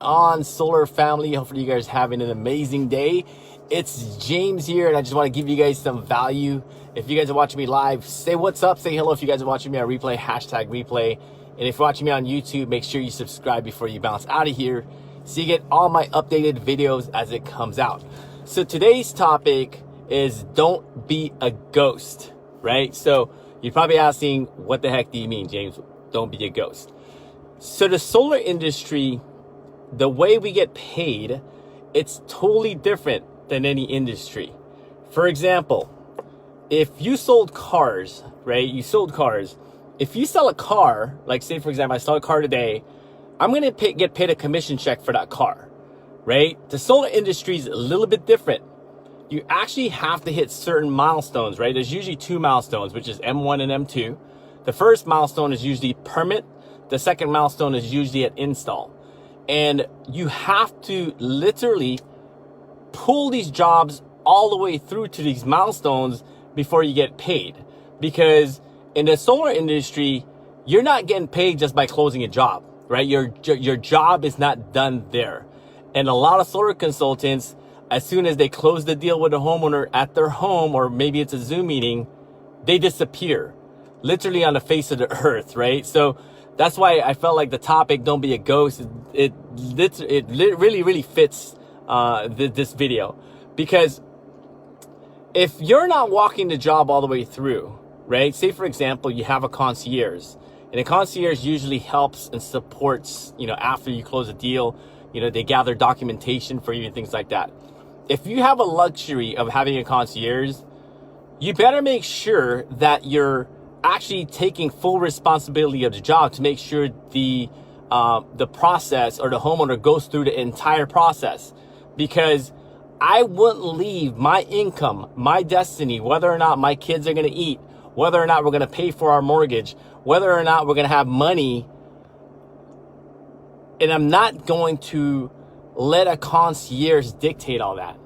on, solar family? Hopefully you guys are having an amazing day. It's James here, and I just want to give you guys some value. If you guys are watching me live, say what's up, say hello. If you guys are watching me on replay, hashtag replay. And if you're watching me on YouTube, make sure you subscribe before you bounce out of here so you get all my updated videos as it comes out. So today's topic is don't be a ghost, right? So you're probably asking, what the heck do you mean, James? Don't be a ghost. So the solar industry, the way we get paid, it's totally different than any industry. For example, if you sold cars, right? You sold cars. If you sell a car, like say for example, I sell a car today, I'm going to get paid a commission check for that car, right? The solar industry is a little bit different. You actually have to hit certain milestones, right? There's usually two milestones, which is M1 and M2. The first milestone is usually permit. The second milestone is usually at install. And you have to literally pull these jobs all the way through to these milestones before you get paid. Because in the solar industry, you're not getting paid just by closing a job, right? Your job is not done there. And a lot of solar consultants, as soon as they close the deal with a homeowner at their home, or maybe it's a Zoom meeting, they disappear literally on the face of the earth, right? So that's why I felt like the topic, don't be a ghost, it really fits this video. Because if you're not walking the job all the way through, right? Say, for example, you have a concierge. And a concierge usually helps and supports, after you close a deal, they gather documentation for you and things like that. If you have a luxury of having a concierge, you better make sure that you're actually taking full responsibility of the job to make sure the process or the homeowner goes through the entire process. Because I wouldn't leave my income, my destiny, whether or not my kids are going to eat, whether or not we're going to pay for our mortgage, whether or not we're going to have money, and I'm not going to let a concierge dictate all that,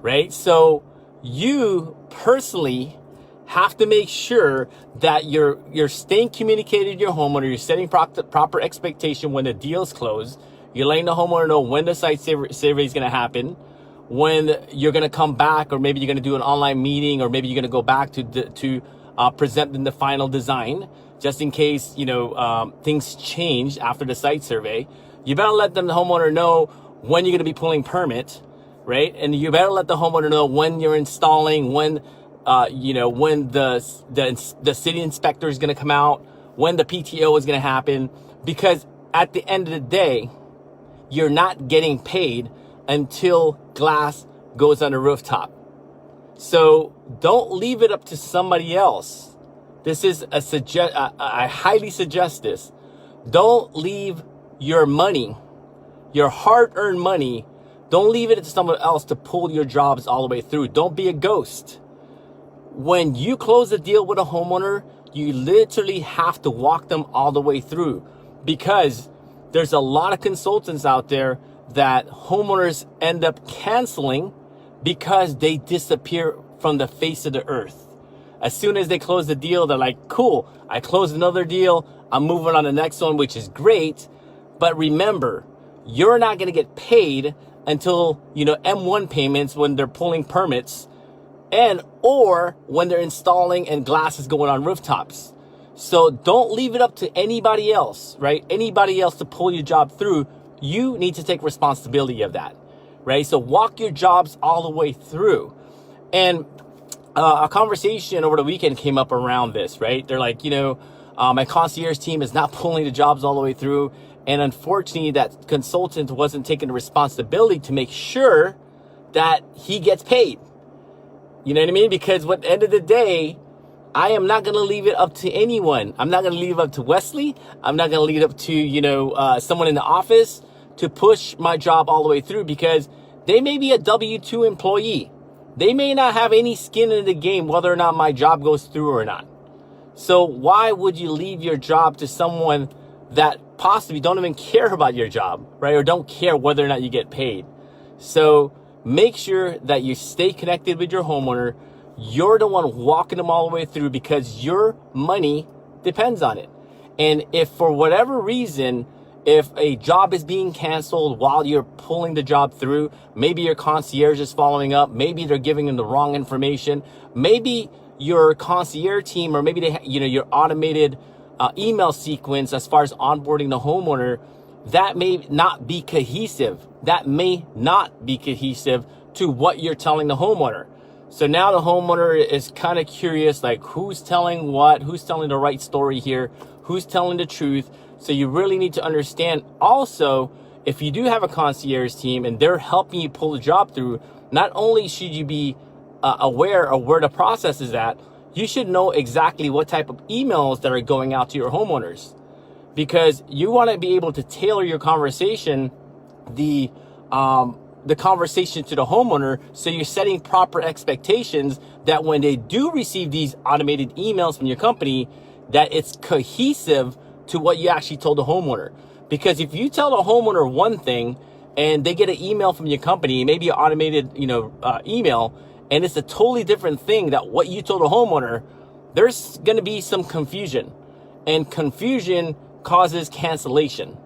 right? So you personally have to make sure that you're staying communicated with your homeowner, you're setting proper expectation when the deal's closed, you're letting the homeowner know when the site survey is going to happen, when you're going to come back, or maybe you're going to do an online meeting, or maybe you're going to go back to present them the final design, just in case, things change after the site survey. You better let the homeowner know when you're going to be pulling permit, right? And you better let the homeowner know when you're installing, when the city inspector is going to come out, when the PTO is going to happen. Because at the end of the day, you're not getting paid until glass goes on the rooftop. So don't leave it up to somebody else. This is I highly suggest this. Don't leave your money, your hard-earned money, don't leave it to someone else to pull your jobs all the way through. Don't be a ghost. When you close a deal with a homeowner, you literally have to walk them all the way through, because there's a lot of consultants out there that homeowners end up canceling because they disappear from the face of the earth. As soon as they close the deal, they're like, cool, I closed another deal, I'm moving on to the next one, which is great. But remember, you're not going to get paid until, M1 payments, when they're pulling permits, or when they're installing and glass is going on rooftops. So don't leave it up to anybody else, right? Anybody else to pull your job through. You need to take responsibility of that, right? So walk your jobs all the way through. And a conversation over the weekend came up around this, right? They're like, my concierge team is not pulling the jobs all the way through. And unfortunately, that consultant wasn't taking the responsibility to make sure that he gets paid. You know what I mean? Because at the end of the day, I am not going to leave it up to anyone. I'm not going to leave it up to Wesley. I'm not going to leave it up to, someone in the office to push my job all the way through, because they may be a W-2 employee. They may not have any skin in the game whether or not my job goes through or not. So why would you leave your job to someone that possibly don't even care about your job, right? Or don't care whether or not you get paid. So make sure that you stay connected with your homeowner. You're the one walking them all the way through, because your money depends on it. And if for whatever reason If a job is being canceled while you're pulling the job through, maybe your concierge is following up, maybe they're giving them the wrong information, maybe your concierge team, or maybe your automated email sequence as far as onboarding the homeowner, that may not be cohesive. That may not be cohesive to what you're telling the homeowner. So now the homeowner is kind of curious, like who's telling what, who's telling the right story here, who's telling the truth. So you really need to understand also, if you do have a concierge team and they're helping you pull the job through, not only should you be aware of where the process is at, you should know exactly what type of emails that are going out to your homeowners, because you want to be able to tailor your conversation, the conversation to the homeowner, so you're setting proper expectations that when they do receive these automated emails from your company, that it's cohesive to what you actually told the homeowner. Because if you tell the homeowner one thing and they get an email from your company, maybe an automated email, and it's a totally different thing that what you told the homeowner, there's going to be some confusion, and confusion causes cancellation.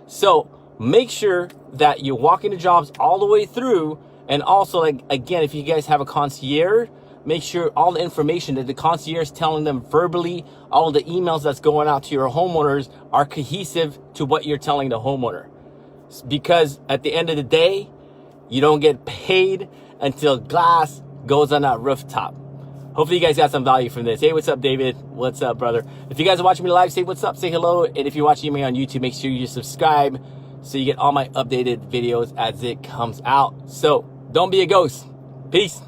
So make sure that you're walking the jobs all the way through. And also, like, again, if you guys have a concierge, make sure all the information that the concierge is telling them verbally, all the emails that's going out to your homeowners are cohesive to what you're telling the homeowner. Because at the end of the day, you don't get paid until glass goes on that rooftop. Hopefully you guys got some value from this. Hey, what's up, David? What's up, brother? If you guys are watching me live, say what's up, say hello. And if you're watching me on YouTube, make sure you subscribe so you get all my updated videos as it comes out. So don't be a ghost. Peace.